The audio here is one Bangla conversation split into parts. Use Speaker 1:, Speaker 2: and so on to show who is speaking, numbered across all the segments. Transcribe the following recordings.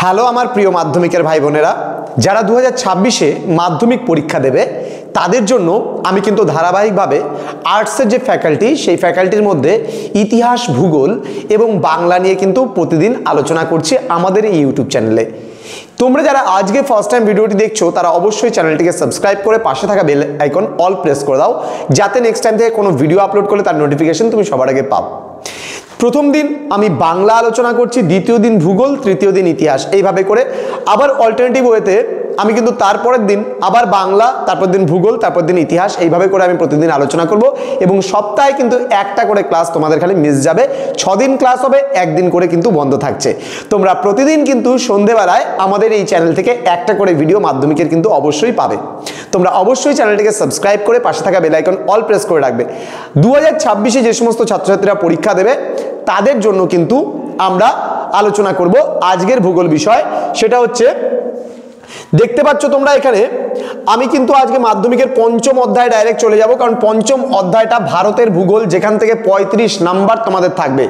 Speaker 1: হ্যালো আমার প্রিয় মাধ্যমিকের ভাই বোনেরা, যারা 2026-এ মাধ্যমিক পরীক্ষা দেবে তাদের জন্য আমি কিন্তু ধারাবাহিকভাবে আর্টসের যে ফ্যাকাল্টি সেই ফ্যাকাল্টির মধ্যে ইতিহাস, ভূগোল এবং বাংলা নিয়ে কিন্তু প্রতিদিন আলোচনা করছি আমাদের এই ইউটিউব চ্যানেলে। তোমরা যারা আজকে ফার্স্ট টাইম ভিডিওটি দেখছো তারা অবশ্যই চ্যানেলটিকে সাবস্ক্রাইব করে পাশে থাকা বেল আইকন অল প্রেস করে দাও, যাতে নেক্সট টাইম থেকে কোনো ভিডিও আপলোড করলে তার নোটিফিকেশন তুমি সবার আগে পাও। প্রথম দিন আমি বাংলা আলোচনা করছি, দ্বিতীয় দিন ভূগোল, তৃতীয় দিন ইতিহাস, এইভাবে করে। আবার অল্টারনেটিভ ওয়েতে আমি কিন্তু তারপরের দিন আবার বাংলা, তারপর দিন ভূগোল, তারপর দিন ইতিহাস, এইভাবে করে আমি প্রতিদিন আলোচনা করব। এবং সপ্তাহে কিন্তু একটা করে ক্লাস তোমাদের খালি মিস যাবে। 6 দিন ক্লাস হবে, একদিন করে কিন্তু বন্ধ থাকছে। তোমরা প্রতিদিন কিন্তু সন্ধেবেলায় আমাদের এই চ্যানেল থেকে একটা করে ভিডিও মাধ্যমিকের কিন্তু অবশ্যই পাবে। তোমরা অবশ্যই চ্যানেলটিকে সাবস্ক্রাইব করে পাশে থাকা বেল আইকন অল প্রেস করে রাখবে। 2026-এ যে সমস্ত ছাত্রছাত্রীরা পরীক্ষা দেবে তাদের জন্য কিন্তু আমরা আলোচনা করব আজকের ভূগোল বিষয়। সেটা হচ্ছে, দেখতে পাচ্ছ তোমরা এখানে আমি কিন্তু আজকে মাধ্যমিকের পঞ্চম অধ্যায় ডাইরেক্ট চলে যাব, কারণ পঞ্চম অধ্যায়টা ভারতের ভূগোল, যেখান থেকে 35 নাম্বার তোমাদের থাকবে।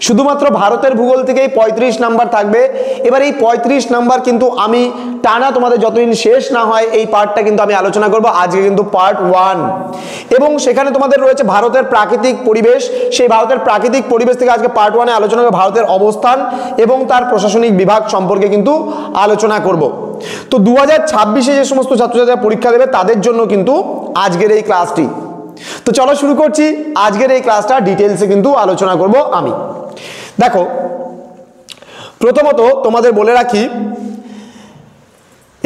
Speaker 1: শুধুমাত্র ভারতের ভূগোল থেকেই 35 নাম্বার থাকবে। এবার এই 35 নাম্বার কিন্তু আমি টানা তোমাদের যতদিন শেষ না হয় এই পার্টটা কিন্তু আমি আলোচনা করব। আজকে কিন্তু পার্ট 1, এবং সেখানে তোমাদের রয়েছে ভারতের প্রাকৃতিক পরিবেশ। সেই ভারতের প্রাকৃতিক পরিবেশ থেকে আজকে পার্ট 1-এ আলোচনা করব ভারতের অবস্থান এবং তার প্রশাসনিক বিভাগ সম্পর্কে কিন্তু আলোচনা করব। তো 2026-এ যে সমস্ত ছাত্রছাত্রীরা পরীক্ষা দেবে তাদের জন্য কিন্তু আজকের এই ক্লাসটি। তো চলো শুরু করছি। আজকের এই ক্লাসটা ডিটেলসে কিন্তু আলোচনা করব আমি। দেখো, প্রথমত তোমাদের বলে রাখি,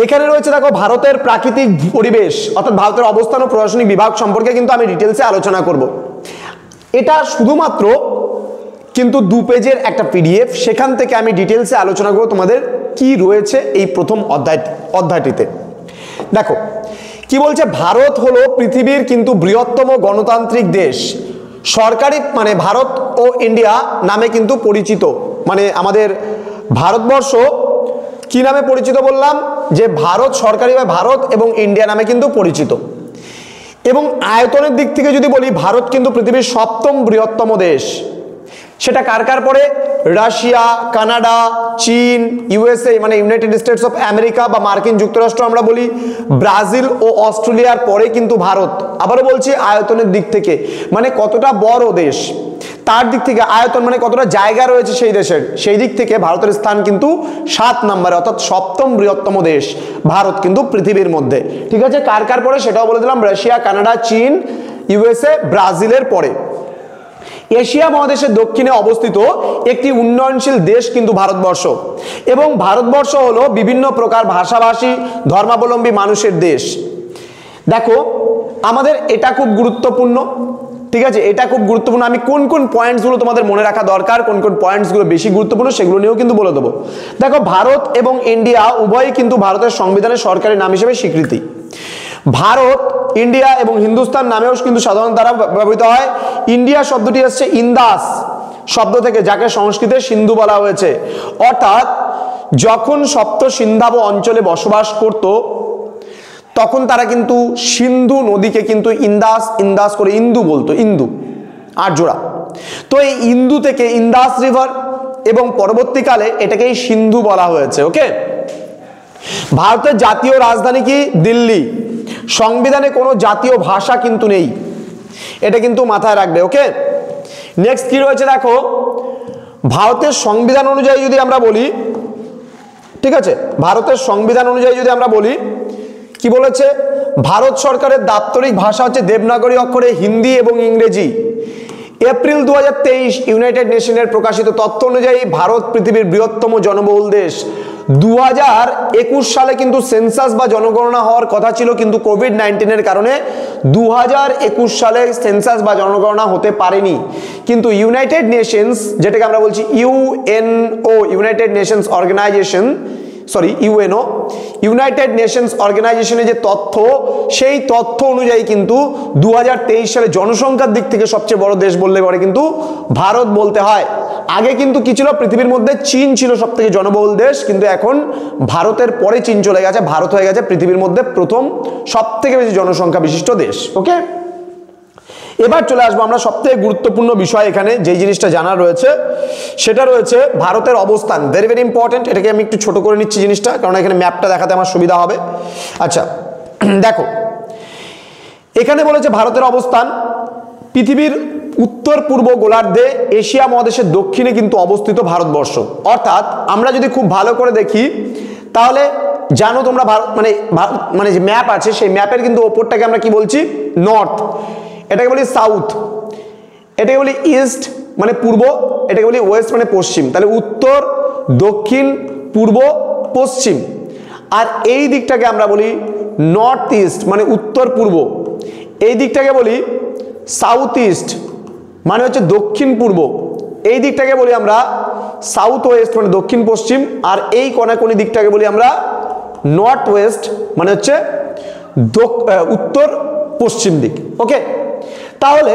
Speaker 1: এখানে রয়েছে দেখো ভারতের প্রাকৃতিক পরিবেশ, অর্থাৎ ভারতের অবস্থান ও প্রশাসনিক বিভাগ সম্পর্কে কিন্তু আমি ডিটেলসে আলোচনা করব। এটা শুধুমাত্র কিন্তু 2 পেজের একটা পিডিএফ, সেখান থেকে আমি ডিটেলসে আলোচনা করব তোমাদের কি রয়েছে এই প্রথম অধ্যায়টিতে। দেখো কি বলছে, ভারত হলো পৃথিবীর কিন্তু বৃহত্তম গণতান্ত্রিক দেশ। সরকারি মানে ভারত ও ইন্ডিয়া নামে কিন্তু পরিচিত, মানে আমাদের ভারতবর্ষ কি নামে পরিচিত বললাম, যে ভারত সরকারিভাবে ভারত এবং ইন্ডিয়া নামে কিন্তু পরিচিত। এবং আয়তনের দিক থেকে যদি বলি, ভারত কিন্তু পৃথিবীর 7ম বৃহত্তম দেশ। সেটা কার কার পরে? রাশিয়া, কানাডা, চীন, ইউএসএ মানে ইউনাইটেড স্টেটস অফ আমেরিকা বা মার্কিন যুক্তরাষ্ট্র আমরা বলি, ব্রাজিল ও অস্ট্রেলিয়ার পরে কিন্তু ভারত। আবারও বলছি, আয়তনের দিক থেকে মানে কতটা বড় দেশ, তার দিক থেকে আয়তন মানে কতটা জায়গা রয়েছে সেই দেশের, সেই দিক থেকে ভারতের স্থান কিন্তু 7 নম্বরে, অর্থাৎ 7ম বৃহত্তম দেশ ভারত কিন্তু পৃথিবীর মধ্যে। ঠিক আছে, কার কার পরে সেটাও বলে দিলাম, রাশিয়া, কানাডা, চীন, ইউএসএ, ব্রাজিলের পরে। এশিয়া মহাদেশের দক্ষিণে অবস্থিত একটি উন্নয়নশীল দেশ কিন্তু ভারতবর্ষ, এবং ভারতবর্ষ হলো বিভিন্ন প্রকার ভাষাভাষী ধর্মাবলম্বী মানুষের দেশ। দেখো আমাদের এটা খুব গুরুত্বপূর্ণ, ঠিক আছে, এটা খুব গুরুত্বপূর্ণ। আমি কোন কোন পয়েন্টসগুলো তোমাদের মনে রাখা দরকার, কোন কোন পয়েন্টসগুলো বেশি গুরুত্বপূর্ণ সেগুলো নিয়েও কিন্তু বলে দেবো। দেখো, ভারত এবং ইন্ডিয়া উভয়ই কিন্তু ভারতের সংবিধানের সরকারি নাম হিসেবে স্বীকৃতি। ভারত, ইন্ডিয়া এবং হিন্দুস্তান নামেও কিন্তু সাধারণ দ্বারা ব্যবহৃত হয়। ইন্ডিয়া শব্দটি আসছে ইন্দাস শব্দ থেকে, যাকে সংস্কৃতে সিন্ধু বলা হয়েছে। অর্থাৎ যখন সপ্ত সিন্ধাব অঞ্চলে বসবাস করত তখন তারা কিন্তু সিন্ধু নদীকে কিন্তু ইন্দাস ইন্দাস করে ইন্দু বলতো, ইন্দু আর্যরা। তো এই ইন্দু থেকে ইন্দাস রিভার, এবং পরবর্তীকালে এটাকেই সিন্ধু বলা হয়েছে। ওকে, ভারতের জাতীয় রাজধানী কি? দিল্লি। সংবিধানে কোনো জাতীয় ভাষা কিন্তু নেই, এটা কিন্তু মাথায় রাখবে। ওকে, নেক্সট কি রয়েছে দেখো, ভারতের সংবিধান অনুযায়ী যদি আমরা বলি, ঠিক আছে, ভারতের সংবিধান অনুযায়ী যদি আমরা বলি, কি বলেছে, ভারত সরকারের দাপ্তরিক ভাষা হচ্ছে দেবনাগরী অক্ষরে হিন্দি এবং ইংরেজি। এপ্রিল 2023 ইউনাইটেড নেশনের প্রকাশিত তথ্য অনুযায়ী ভারত পৃথিবীর বৃহত্তম জনবহুল দেশ। 2021 সালে কিন্তু সেন্সাস বা জনগণনা হওয়ার কথা ছিল, কিন্তু কোভিড-19-এর কারণে 2021 সালে সেন্সাস বা জনগণনা হতে পারেনি। কিন্তু ইউনাইটেড নেশনস, যেটাকে আমরা বলছি UNO, United Nations Organization, sorry UNO, United Nations অর্গানাইজেশনের যে তথ্য, সেই তথ্য অনুযায়ী কিন্তু 2023 সালে জনসংখ্যার দিক থেকে সবচেয়ে বড় দেশ বললে পরে কিন্তু ভারত বলতে হয়। আগে কিন্তু কি ছিল, পৃথিবীর মধ্যে চীন ছিল সবথেকে জনবহুল দেশ, কিন্তু এখন ভারতের পরে চীন চলে গেছে, ভারত হয়ে গেছে পৃথিবীর মধ্যে প্রথম সবথেকে বেশি জনসংখ্যা বিশিষ্ট দেশ। ওকে, এবার চলে আসবো আমরা সবথেকে গুরুত্বপূর্ণ বিষয় এখানে যেই জিনিসটা জানার রয়েছে সেটা রয়েছে ভারতের অবস্থান। ভেরি ভেরি ইম্পর্টেন্ট, এটাকে আমি একটু ছোট করে নিচ্ছি জিনিসটা, কারণ এখানে ম্যাপটা দেখাতে আমার সুবিধা হবে। আচ্ছা দেখো, এখানে বলেছে ভারতের অবস্থান পৃথিবীর উত্তর পূর্ব গোলার্ধে এশিয়া মহাদেশের দক্ষিণে কিন্তু অবস্থিত ভারতবর্ষ। অর্থাৎ আমরা যদি খুব ভালো করে দেখি তাহলে জানো তোমরা মানে যে ম্যাপ আছে সেই ম্যাপের কিন্তু ওপরটাকে আমরা কি বলছি, নর্থ, এটাকে বলি সাউথ, এটাকে বলি ইস্ট মানে পূর্ব, এটাকে বলি ওয়েস্ট মানে পশ্চিম। তাহলে উত্তর, দক্ষিণ, পূর্ব, পশ্চিম। আর এই দিকটাকে আমরা বলি নর্থ ইস্ট মানে উত্তর পূর্ব, এই দিকটাকে বলি সাউথ ইস্ট মানে হচ্ছে দক্ষিণ পূর্ব, এই দিকটাকে বলি আমরা সাউথ ওয়েস্ট মানে দক্ষিণ পশ্চিম, আর এই কোনাকুনি দিকটাকে বলি আমরা নর্থ ওয়েস্ট মানে হচ্ছে উত্তর পশ্চিম দিক। ওকে, তাহলে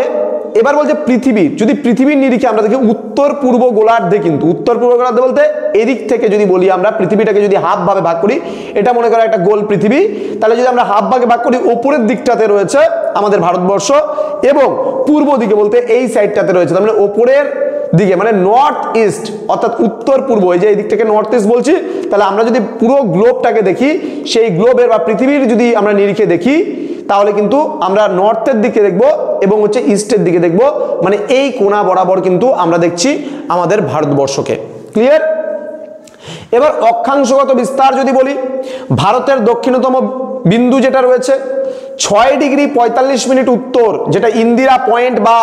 Speaker 1: এবার বলছে পৃথিবীর, যদি পৃথিবীর নিরিখে আমরা দেখি উত্তর পূর্ব গোলার্ধে, কিন্তু উত্তর পূর্ব গোলার্ধে বলতে এদিক থেকে যদি বলি আমরা পৃথিবীটাকে যদি হাফ ভাগে ভাগ করি, এটা মনে করো একটা গোল পৃথিবী, তাহলে যদি আমরা হাফ ভাগে ভাগ করি উপরের দিকটাতে রয়েছে আমাদের ভারতবর্ষ এবং পূর্ব দিকে বলতে এই সাইডটাতে রয়েছে, তার মানে উপরের দিকে মানে নর্থ ইস্ট অর্থাৎ উত্তর পূর্ব, এই যে এই দিকটাকে নর্থ ইস্ট বলছি। তাহলে আমরা যদি পুরো গ্লোবটাকে দেখি, সেই গ্লোবের বা পৃথিবীর যদি আমরা নিরিখে দেখি তাহলে কিন্তু আমরা নর্থের দিকে দেখব এবং হচ্ছে ইস্টের দিকে দেখব, মানে এই কোণা বরাবর কিন্তু আমরা দেখছি আমাদের ভারতবর্ষকে। ক্লিয়ার? এবার অক্ষাংশগত বিস্তার যদি বলি, ভারতের দক্ষিণতম বিন্দু যেটা রয়েছে 6 ডিগ্রি 45 মিনিট উত্তর, যেটা ইন্দিরা পয়েন্ট বা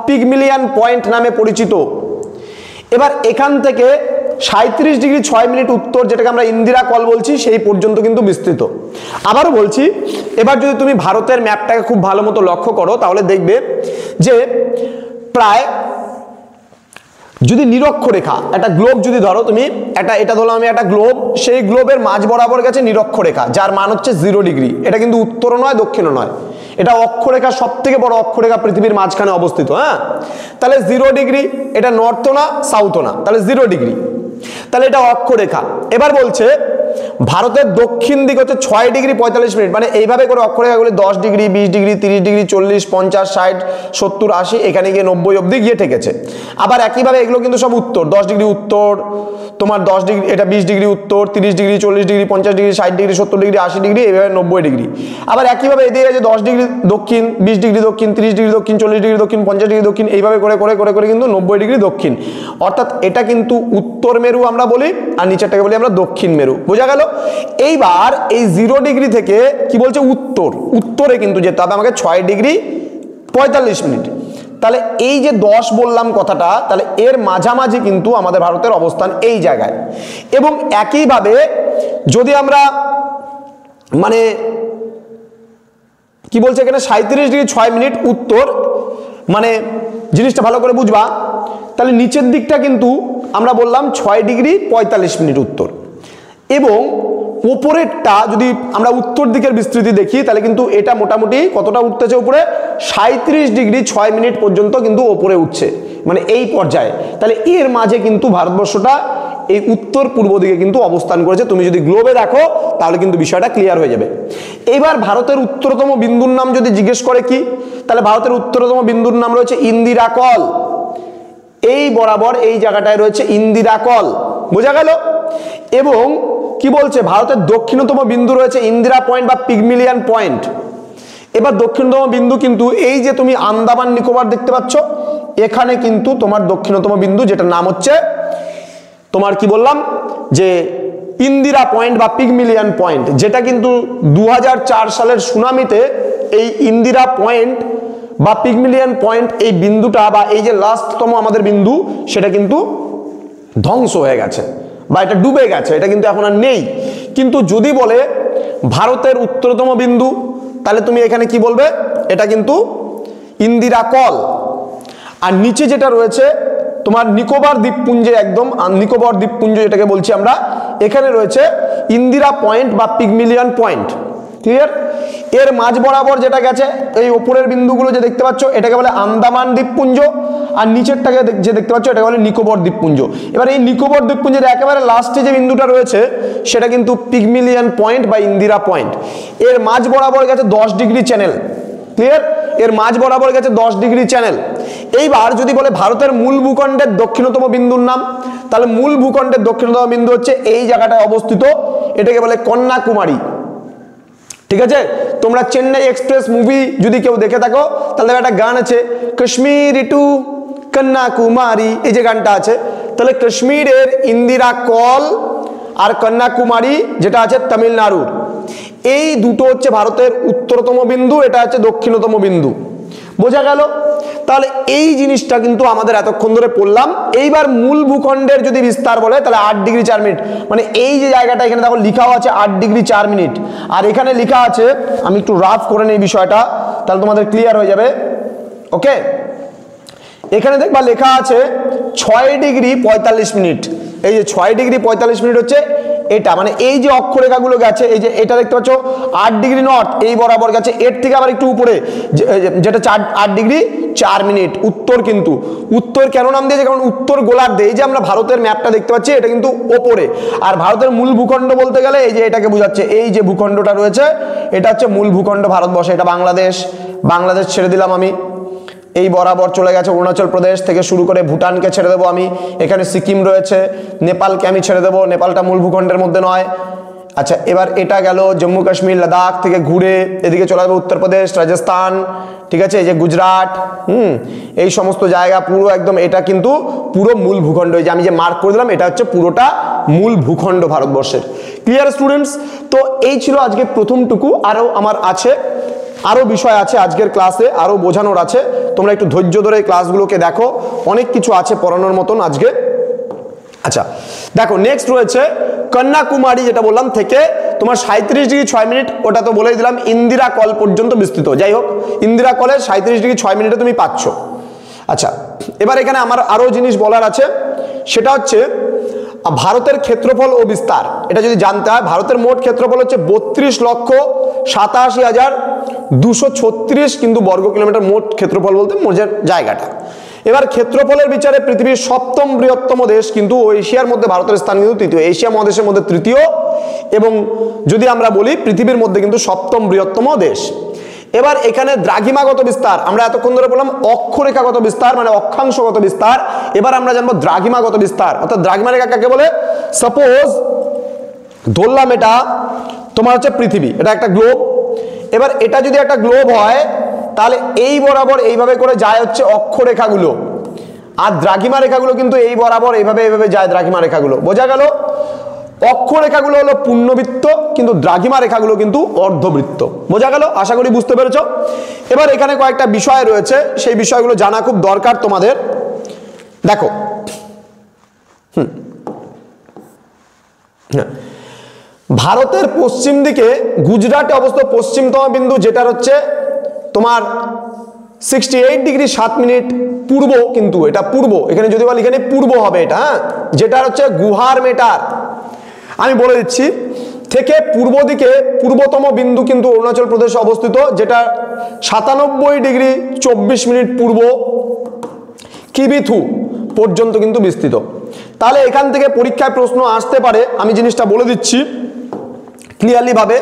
Speaker 1: পিগমিলিয়ান পয়েন্ট নামে পরিচিত। এবার এখান থেকে 37 ডিগ্রি 6 মিনিট উত্তর, যেটাকে আমরা ইন্দিরা কল বলছি, সেই পর্যন্ত কিন্তু বিস্তৃত। আবারও বলছি, এবার যদি তুমি ভারতের ম্যাপটাকে খুব ভালো মতো লক্ষ্য করো তাহলে দেখবে যে প্রায় যদি নিরক্ষরেখা একটা গ্লোব যদি ধরো তুমি, এটা ধরো আমি একটা গ্লোব, সেই গ্লোবের মাঝ বরাবর গেছে নিরক্ষরেখা যার মান হচ্ছে 0 ডিগ্রি। এটা কিন্তু উত্তরও নয় দক্ষিণও নয়, এটা অক্ষরেখা, সব থেকে বড় অক্ষরেখা পৃথিবীর মাঝখানে অবস্থিত। হ্যাঁ, তাহলে 0 ডিগ্রি, এটা নর্থও না সাউথও না, তাহলে 0 ডিগ্রি, তাহলে এটা অক্ষরেখা। এবার বলছে ভারতের দক্ষিণ দিক হচ্ছে 6 ডিগ্রি 45 মিনিট, মানে এইভাবে করে অক্ষরেখাগুলি 10 ডিগ্রি 20 ডিগ্রি 30 ডিগ্রি 40 50 60 70 80 এখানে গিয়ে 90 অবধি গিয়ে ঠেকেছে। আবার একইভাবে এগুলো কিন্তু সব উত্তর, 10 ডিগ্রি উত্তর, তোমার 10 ডিগ্রি, এটা 20 ডিগ্রি উত্তর, 30 degree 40 degree 50 degree 60 degree 70 degree 80 degree, এইভাবে 90 ডিগ্রি। আবার একইভাবে এদিকে আছে 10 ডিগ্রি দক্ষিণ, 20 ডিগ্রি দক্ষিণ, 30 ডিগ্রি দক্ষিণ, 40 ডিগ্রি দক্ষিণ, 50 ডিগ্রি দক্ষিণ, এইভাবে করে করে করে করে কিন্তু 90 ডিগ্রি দক্ষিণ। অর্থাৎ এটা কিন্তু উত্তর মেরু আমরা বলি, আর নিচেরটাকে বলি আমরা দক্ষিণ মেরু। বোঝা গেল? এইবার এই 0 ডিগ্রি থেকে কি বলছে উত্তরে কিন্তু যেতে হবে আমাকে 6 ডিগ্রি 45 মিনিট। তাহলে এই যে 10 বললাম কথাটা, তাহলে এর মাঝামাঝি কিন্তু আমাদের ভারতের অবস্থান এই জায়গায়। এবং একইভাবে যদি আমরা মানে কি বলছে এখানে 37 ডিগ্রি 6 মিনিট উত্তর, মানে জিনিসটা ভালো করে বুঝবা, তাহলে নিচের দিকটা কিন্তু আমরা বললাম 6 ডিগ্রি 45 মিনিট উত্তর, এবং উপরেরটা যদি আমরা উত্তর দিকের বিস্তৃতি দেখি তাহলে কিন্তু এটা মোটামুটি কতটা উঠতেছে উপরে, 37 ডিগ্রি 6 মিনিট পর্যন্ত কিন্তু উপরে উঠছে, মানে এই পর্যায়ে। তাহলে এর মাঝে কিন্তু ভারতবর্ষটা এই উত্তর পূর্ব দিকে কিন্তু অবস্থান করেছে। তুমি যদি গ্লোবে দেখো তাহলে কিন্তু বিষয়টা ক্লিয়ার হয়ে যাবে। এবার ভারতের উত্তরতম বিন্দুর নাম যদি জিজ্ঞেস করে কি, তাহলে ভারতের উত্তরতম বিন্দুর নাম রয়েছে ইন্দিরা কল। এই বরাবর এই জায়গাটায় রয়েছে ইন্দিরা কল। বোঝা গেল? এবং কি বলছে ভারতের দক্ষিণতম বিন্দু রয়েছে ইন্দিরা পয়েন্ট বা পিগমিলিয়ান পয়েন্ট। এবার দক্ষিণতম বিন্দু কিন্তু এই যে তুমি আন্দামান নিকোবর দেখতে পাচ্ছ, এখানে কিন্তু তোমার দক্ষিণতম বিন্দু, যেটার নাম হচ্ছে তোমার কি বললাম যে ইন্দিরা পয়েন্ট বা পিগমিলিয়ান পয়েন্ট, যেটা কিন্তু 2004 সালের সুনামিতে এই ইন্দিরা পয়েন্ট বা পিগমিলিয়ান পয়েন্ট এই বিন্দুটা বা এই যে লাস্টতম আমাদের বিন্দু, সেটা কিন্তু ধ্বংস হয়ে গেছে বা এটা ডুবে গেছে, এটা কিন্তু এখন আর নেই। কিন্তু যদি বলে ভারতের উত্তরতম বিন্দু, তাহলে তুমি এখানে কি বলবে, এটা কিন্তু ইন্দিরা কল। আর নিচে যেটা রয়েছে তোমার নিকোবর দ্বীপপুঞ্জে, একদম নিকোবর দ্বীপপুঞ্জ যেটাকে বলছি আমরা, এখানে রয়েছে ইন্দিরা পয়েন্ট বা পিগমিলিয়ান পয়েন্ট। ক্লিয়ার? এর মাঝ বরাবর যেটা গেছে এই উপরের বিন্দুগুলো যে দেখতে পাচ্ছ এটাকে বলে আন্দামান দ্বীপপুঞ্জ, আর নিচেরটাকে যে দেখতে পাচ্ছ এটাকে বলে নিকোবর দ্বীপপুঞ্জ। এবার এই নিকোবর দ্বীপপুঞ্জের একেবারে লাস্টে যে বিন্দুটা রয়েছে সেটা কিন্তু পিগমিলিয়ান পয়েন্ট বা ইন্দিরা পয়েন্ট। এর মাঝ বরাবর গেছে 10 ডিগ্রি চ্যানেল। ক্লিয়ার? এর মাঝ বরাবর গেছে 10 ডিগ্রি চ্যানেল। এইবার যদি বলে ভারতের মূল ভূখণ্ডের দক্ষিণতম বিন্দুর নাম, তাহলে মূল ভূখণ্ডের দক্ষিণতম বিন্দু হচ্ছে এই জায়গাটায় অবস্থিত, এটাকে বলে কন্যাকুমারী। ঠিক আছে, তোমরা চেন্নাই এক্সপ্রেস মুভি যদি কেউ দেখে থাকো তাহলে একটা গান আছে কাশ্মীর টু কন্যাকুমারী, এই যে গানটা আছে, তাহলে কাশ্মীরের ইন্দিরা কল আর কন্যাকুমারী যেটা আছে তামিলনাড়ুর, এই দুটো হচ্ছে ভারতের উত্তরতম বিন্দু, এটা হচ্ছে দক্ষিণতম বিন্দু। বোঝা গেল? তাহলে এই জিনিসটা কিন্তু আমাদের এতক্ষণ ধরে পড়লাম। এইবার মূল ভূখণ্ডের যদি বিস্তার বলে তাহলে 8 ডিগ্রি 4 মিনিট, মানে এই যে জায়গাটা এখানে দেখো লিখাও আছে 8 ডিগ্রি 4 মিনিট, আর এখানে লেখা আছে, আমি একটু রাফ করে নেই বিষয়টা তাহলে তোমাদের ক্লিয়ার হয়ে যাবে। ওকে, এখানে দেখবা লেখা আছে 6 ডিগ্রি 45 মিনিট, এই যে 6 ডিগ্রি 45 মিনিট হচ্ছে এটা, মানে এই যে অক্ষরেখাগুলো গেছে, এই যে এটা দেখতে পাচ্ছ 8 ডিগ্রি নর্থ এই বরাবর গেছে, এর থেকে আবার একটু উপরে যেটা 8 ডিগ্রি 4 মিনিট উত্তর। কিন্তু উত্তর কেন নাম দিয়েছে? কারণ উত্তর গোলার্ধ, এই যে আমরা ভারতের ম্যাপটা দেখতে পাচ্ছি এটা কিন্তু ওপরে, আর ভারতের মূল ভূখণ্ড বলতে গেলে এই যে এটাকে বোঝাচ্ছে, এই যে ভূখণ্ডটা রয়েছে এটা হচ্ছে মূল ভূখণ্ড ভারতবর্ষ। এটা বাংলাদেশ, বাংলাদেশ ছেড়ে দিলাম আমি, এই বরাবর চলে গেছে অরুণাচল প্রদেশ থেকে শুরু করে ভুটানকে ছেড়ে দেবো আমি, এখানে সিকিম রয়েছে, নেপালকে আমি ছেড়ে দেবো, নেপালটা মূল ভূখণ্ডের মধ্যে নয়। আচ্ছা, এবার এটা গেল জম্মু কাশ্মীর, লাদাখ থেকে ঘুরে এদিকে চলে যাবে উত্তরপ্রদেশ, রাজস্থান, ঠিক আছে, এই যে গুজরাট, এই সমস্ত জায়গা পুরো একদম এটা কিন্তু পুরো মূল ভূখণ্ড, এই যে আমি যে মার্ক করে দিলাম এটা হচ্ছে পুরোটা মূল ভূখণ্ড ভারতবর্ষের। Clear students? তো এই ছিল আজকে প্রথমটুকু, আরও আমার আছে, আরও বিষয় আছে আজকের ক্লাসে, আরও বোঝানোর আছে, তোমরা একটু ধৈর্য ধরে এই ক্লাসগুলোকে দেখো, অনেক কিছু আছে পড়ানোর মতন আজকে। আচ্ছা দেখো, নেক্সট রয়েছে কন্যাকুমারী, যেটা বললাম থেকে তোমার 37 ডিগ্রি 6 মিনিট, ওটা তো বলেই দিলাম, ইন্দিরা কল পর্যন্ত বিস্তৃত। যাই হোক, ইন্দিরা কলে 37 ডিগ্রি 6 মিনিটে তুমি পাচ্ছ। আচ্ছা, এবার এখানে আমার আরও জিনিস বলার আছে, সেটা হচ্ছে ভারতের ক্ষেত্রফল ও বিস্তার। এটা যদি জানতে হয়, ভারতের মোট ক্ষেত্রফল হচ্ছে 32,87,236 কিন্তু বর্গ কিলোমিটার, মোট ক্ষেত্রফল বলতে মোটের জায়গাটা। এবার ক্ষেত্রফলের বিচারে পৃথিবীর 7ম বৃহত্তম দেশ কিন্তু এশিয়ার মধ্যে ভারতের স্থান কিন্তু তৃতীয়, এশিয়া মহাদেশের মধ্যে তৃতীয়, এবং যদি আমরা বলি পৃথিবীর মধ্যে কিন্তু 7ম বৃহত্তম দেশ। এবার এখানে দ্রাঘিমাগত বিস্তার, আমরা এতক্ষণ ধরে বললাম অক্ষরেখাগত বিস্তার মানে অক্ষাংশগত বিস্তার, এবার আমরা জানবো দ্রাঘিমাগত বিস্তার, অর্থাৎ দ্রাঘিমা রেখা কাকে বলে? সাপোজ ধরলাম এটা তোমার হচ্ছে পৃথিবী, এটা একটা গ্লোব। এবার এটা যদি একটা গ্লোব হয় তাহলে এই বরাবর এইভাবে করে যায় হচ্ছে অক্ষরেখাগুলো, আর দ্রাঘিমা রেখাগুলো কিন্তু এই বরাবর এইভাবে এইভাবে যায় দ্রাঘিমা রেখাগুলো। বোঝা গেল? অক্ষরেখাগুলো হলো পূর্ণবৃত্ত, কিন্তু দ্রাঘিমা রেখাগুলো কিন্তু অর্ধবৃত্ত। বোঝা গেল? আশা করি বুঝতে পেরেছ। এবার এখানে কয়েকটা বিষয় রয়েছে, সেই বিষয়গুলো জানা খুব দরকার তোমাদের। দেখো, ভারতের পশ্চিম দিকে গুজরাটে অবস্থিত পশ্চিমতম বিন্দু, যেটা হচ্ছে তোমার 68 ডিগ্রি 7 মিনিট পূর্ব, কিন্তু এটা পূর্ব, এখানে যদি বলি এখানে পূর্ব হবে এটা, হ্যাঁ, যেটা হচ্ছে গুহার মেটার। আমি বলে দিচ্ছি, থেকে পূর্ব দিকে পূর্বতম বিন্দু কিন্তু অরুণাচল প্রদেশে অবস্থিত, যেটা 97 ডিগ্রি 24 মিনিট পূর্ব কিবিথু পর্যন্ত কিন্তু বিস্তৃত। তাহলে এখান থেকে পরীক্ষায় প্রশ্ন আসতে পারে, আমি জিনিসটা বলে দিচ্ছি ক্লিয়ারলি ভাবে।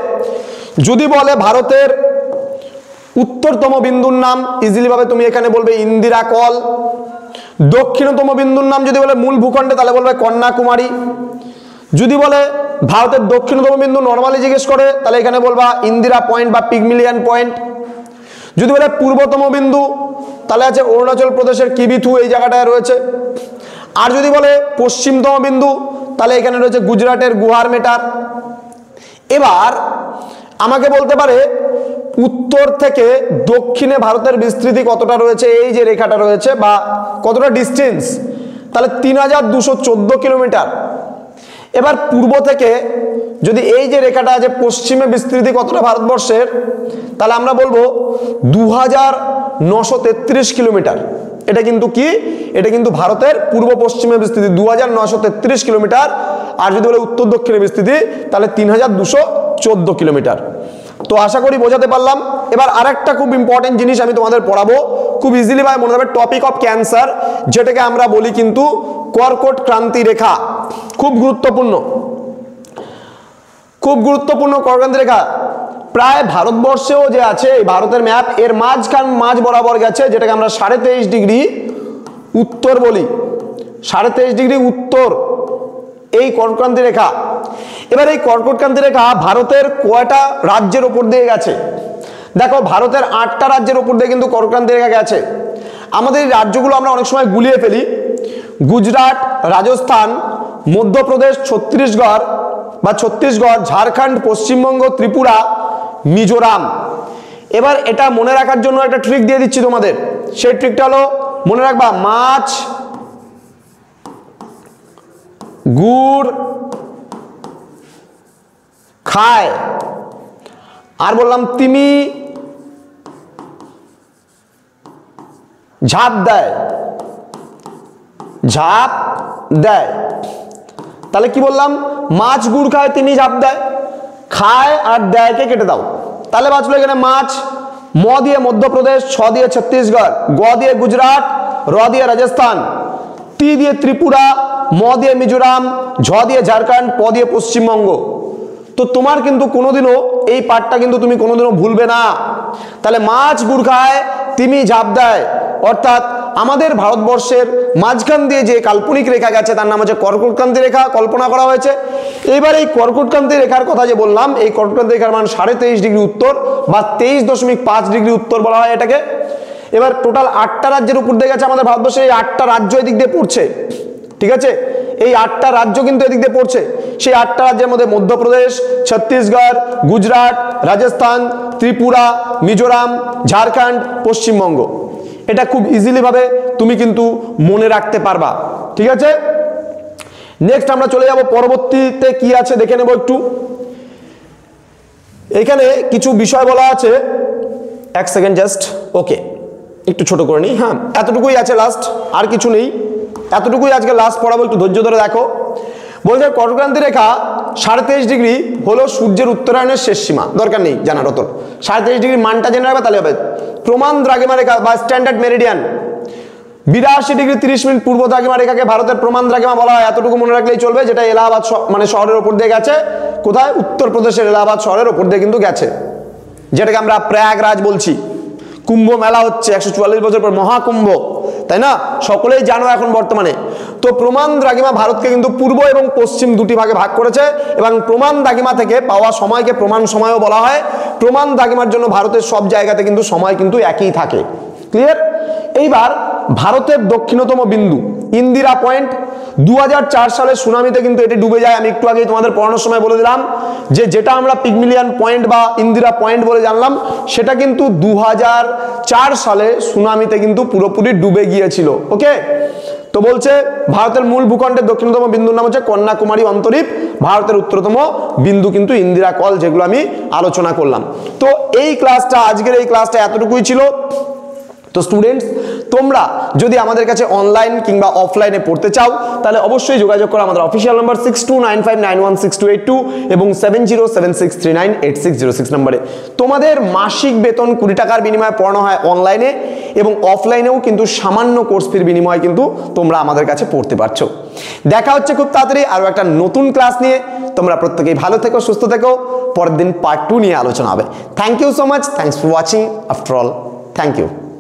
Speaker 1: যদি বলে ভারতের উত্তরতম বিন্দুর নাম, ইজিলি ভাবে তুমি এখানে বলবে ইন্দিরা কল। দক্ষিণতম বিন্দুর নাম যদি বলে মূল ভূখণ্ডে তাহলে বলবে কন্যাকুমারী। যদি বলে ভারতের দক্ষিণতম বিন্দু নর্মালি জিজ্ঞেস করে তাহলে এখানে বলবা ইন্দিরা পয়েন্ট বা পিগমিলিয়ান পয়েন্ট। যদি বলে পূর্বতম বিন্দু তাহলে আছে অরুণাচল প্রদেশের কিবিথু, এই জায়গাটায় রয়েছে। আর যদি বলে পশ্চিমতম বিন্দু তাহলে এখানে রয়েছে গুজরাটের গুহার মেটার। এবার আমাকে বলতে পারে উত্তর থেকে দক্ষিণে ভারতের বিস্তৃতি কতটা রয়েছে, এই যে রেখাটা রয়েছে বা কতটা ডিস্টেন্স, তাহলে 3214 কিলোমিটার। এবার পূর্ব থেকে যদি এই যে রেখাটা আছে পশ্চিমে বিস্তৃতি কতটা ভারতবর্ষের, তাহলে আমরা বলবো 2933 কিলোমিটার। এটা কিন্তু কি? এটা কিন্তু ভারতের পূর্ব পশ্চিমে বিস্তৃতি 2933 কিলোমিটার। আর যদি বলে উত্তর দক্ষিণে বিস্তৃতি তাহলে 3214 কিলোমিটার। তো আশা করি বোঝাতে পারলাম। এবার আরেকটা খুব ইম্পর্টেন্ট জিনিস আমি তোমাদের পড়াবো, খুব ইজিলি ভাবে মনে রাখবে, টপিক অফ ক্যান্সার, যেটাকে আমরা বলি কিন্তু কর্কট ক্রান্তি রেখা। খুব গুরুত্বপূর্ণ, খুব গুরুত্বপূর্ণ কর্কট ক্রান্তি রেখা। প্রায় ভারতবর্ষেও যে আছে এই ভারতের ম্যাপ এর মাঝ বরাবর গেছে, যেটাকে আমরা 23.5 ডিগ্রি উত্তর বলি। 23.5 ডিগ্রি উত্তর এই কর্কটক্রান্তি রেখা। এবার এই কর্কটক্রান্তি রেখা ভারতের কয়টা রাজ্যের উপর দিয়ে গেছে? দেখো ভারতের 8টা রাজ্যের উপর দিয়ে কিন্তু কর্কটক্রান্তি রেখা গেছে। আমাদের এই রাজ্যগুলো আমরা অনেক সময় গুলিয়ে ফেলি, গুজরাট, রাজস্থান, মধ্যপ্রদেশ, ছত্তিশগড়, ঝাড়খণ্ড, পশ্চিমবঙ্গ, ত্রিপুরা, মিজোরাম। এবার এটা মনে রাখার জন্য একটা ট্রিক দিয়ে দিচ্ছি তোমাদের। সেই ট্রিকটা হলো মনে রাখবা মাছ, গুড় খায়, আর বললাম তিমি ঝাঁপ দেয়। তাহলে কি বললাম? মাছ গুড় খায়, তিমি ঝাঁপ দেয়। খায় আর দেয়কে কেটে দাও, তাহলে বাঁচলো এখানে মাছ। ম দিয়ে মধ্যপ্রদেশ, ছ দিয়ে ছত্তিশগড়, গ দিয়ে গুজরাট, র দিয়ে রাজস্থান, তি দিয়ে ত্রিপুরা, ম দিয়ে মিজোরাম, ঝ দিয়ে ঝাড়খণ্ড, প দিয়ে পশ্চিমবঙ্গ। তো তোমার কিন্তু কোনোদিনও এই পার্টটা কিন্তু তুমি কোনোদিনও ভুলবে না। তাহলে মাছ গুড় খায়, তিমি ঝাঁপ দেয়, অর্থাৎ আমাদের ভারতবর্ষের মাঝখান দিয়ে যে কাল্পনিক রেখা গেছে তার নাম হচ্ছে কর্কটক্রান্তি রেখা, কল্পনা করা হয়েছে। এবার এই কর্কটক্রান্তি রেখার কথা যে বললাম, এই কর্কটক্রান্তি রেখার মান 23.5 ডিগ্রি উত্তর বা 23.5 ডিগ্রি উত্তর বলা হয় এটাকে। এবার টোটাল 8টা রাজ্যের উপর দিয়ে গেছে আমাদের ভারতবর্ষে। এই 8টা রাজ্য এদিক দিয়ে পড়ছে, ঠিক আছে? এই 8টা রাজ্য কিন্তু এদিক দিয়ে পড়ছে। সেই 8টা রাজ্যের মধ্যে মধ্যপ্রদেশ, ছত্তিশগড়, গুজরাট, রাজস্থান, ত্রিপুরা, মিজোরাম, ঝাড়খণ্ড, পশ্চিমবঙ্গ। এটা খুব ইজিলি ভাবে তুমি কিন্তু মনে রাখতে পারবা, ঠিক আছে? নেক্সট আমরা চলে যাব পরবর্তীতে কি আছে দেখে নেব একটু। এখানে কিছু বিষয় বলা আছে, এক সেকেন্ড জাস্ট, ওকে একটু ছোট করে নিই। হ্যাঁ, এতটুকুই আছে লাস্ট, আর কিছু নেই। এতটুকুই আজকে লাস্ট পড়াবো, একটু ধৈর্য ধরে দেখো। বলছে কর্কটক্রান্তি রেখা 23.5 ডিগ্রি হলো সূর্যের উত্তরায়ণের শেষ সীমা। দরকার নেই জানার অত, 23.5 ডিগ্রি মানটা জেনে রাখবে তাহলে হবে। প্রমাণ দ্রাঘিমা রেখা বা স্ট্যান্ডার্ড মেরিডিয়ান 82 ডিগ্রি 30 মিনিট পূর্ব দ্রাঘিমা রেখাকে ভারতের প্রমাণ দ্রাঘিমা বলা হয়। এতটুকু মনে রাখলেই চলবে, যেটা এলাহাবাদ মানে শহরের উপর দিয়ে গেছে। কোথায়? উত্তরপ্রদেশের এলাহাবাদ শহরের উপর দিয়ে কিন্তু গেছে, যেটাকে আমরা প্রয়াগরাজ বলছি। কুম্ভ মেলা হচ্ছে 144 বছর পর, মহাকুম্ভ, তাই না? সকলেই জানো এখন বর্তমানে। তো প্রমাণ দ্রাঘিমা ভারতকে কিন্তু পূর্ব এবং পশ্চিম দুটি ভাগে ভাগ করেছে, এবং প্রমাণ দ্রাঘিমা থেকে পাওয়া সময়কে প্রমাণ সময়ও বলা হয়। প্রমাণ দ্রাঘিমার জন্য ভারতের সব জায়গাতে কিন্তু সময় কিন্তু একই থাকে। ক্লিয়ার? এইবার ভারতের দক্ষিণতম বিন্দু ইন্দিরা পয়েন্ট। 2004 সালে সুনামিতে কিন্তু এটি ডুবে যায়। আমি একটু আগে তোমাদের পড়ানোর সময় বলে দিলাম যে যেটা আমরা পিগমিলিয়ান পয়েন্ট বা ইন্দিরা পয়েন্ট বলে জানলাম, সেটা কিন্তু 2004 সালে সুনামিতে কিন্তু পুরোপুরি ডুবে গিয়েছিল। ওকে, তো বলছে ভারতের মূল ভূখণ্ডের দক্ষিণতম বিন্দুর নাম হচ্ছে কন্যাকুমারী অন্তরীপ। ভারতের উত্তরতম বিন্দু কিন্তু ইন্দিরা কল, যেগুলো আমি আলোচনা করলাম। তো এই ক্লাসটা, আজকের এই ক্লাসটা এতটুকুই ছিল। তো স্টুডেন্টস, তোমরা যদি আমাদের কাছে অনলাইন কিংবা অফলাইনে পড়তে চাও তাহলে অবশ্যই যোগাযোগ করো আমাদের অফিসিয়াল নাম্বার 6295916282 এবং 7076398606 নম্বরে। তোমাদের মাসিক বেতন 20 টাকার বিনিময়ে পড়ানো হয় অনলাইনে, এবং অফলাইনেও কিন্তু সামান্য কোর্স ফির বিনিময়ে কিন্তু তোমরা আমাদের কাছে পড়তে পারছো। দেখা হচ্ছে খুব তাড়াতাড়ি আরও একটা নতুন ক্লাস নিয়ে। তোমরা প্রত্যেকেই ভালো থেকো, সুস্থ থেকো। পরের দিন পার্ট 2 নিয়ে আলোচনা হবে। Thank you so much, thanks for watching. After all, thank you.